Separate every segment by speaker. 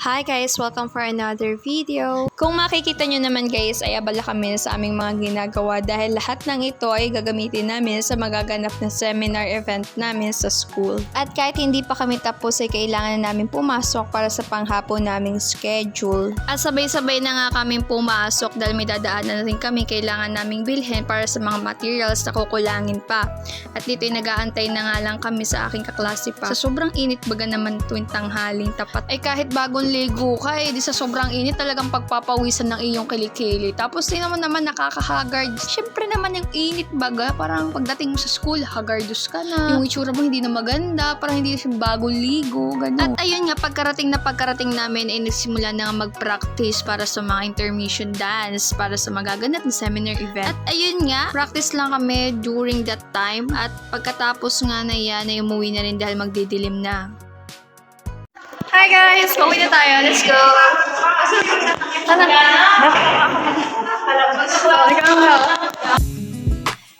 Speaker 1: Hi guys! Welcome for another video. Kung makikita nyo naman guys ay abala kami sa aming mga ginagawa dahil lahat ng ito ay gagamitin namin sa magaganap na seminar event namin sa school. At kahit hindi pa kami tapos ay kailangan na namin pumasok para sa panghapon naming schedule. At sabay-sabay na nga kami pumasok dahil may dadaanan na rin kami kailangan naming bilhin para sa mga materials na kukulangin pa. At dito ay nag-aantay na nga lang kami sa aking kaklase pa. Sa sobrang init baga naman tuwing tanghaling tapat ay kahit bagong ligo ka di sa sobrang init talagang pagpapawisan ng iyong kilikili. Tapos di naman nakakahagard. Syempre naman yung init baga, parang pagdating mo sa school, hagardos ka na. Yung itsura mo hindi na maganda, parang hindi na siya bagong ligo, gano'n. At ayun nga, pagkarating namin ay nagsimula na mag-practice para sa mga intermission dance, para sa magaganap na seminar event. At ayun nga, practice lang kami during that time. At pagkatapos nga na yan, ay umuwi na rin dahil magdidilim na. Hi guys! Pauwi na tayo. Let's go!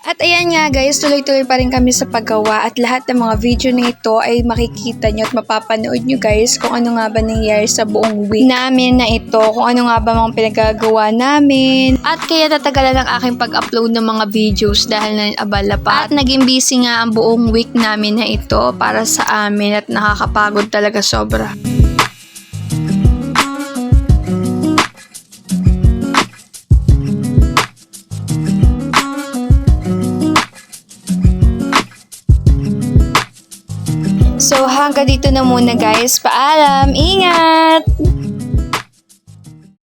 Speaker 1: At ayan nga guys, tuloy-tuloy pa rin kami sa paggawa at lahat ng mga video na ito ay makikita nyo at mapapanood nyo guys kung ano nga ba nangyari sa buong week namin na ito, kung ano nga ba mga pinagagawa namin. At kaya natagalan ang aking pag-upload ng mga videos dahil na abala pa. At naging busy nga ang buong week namin na ito para sa amin at nakakapagod talaga sobra. So hanggang dito na muna guys. Paalam! Ingat!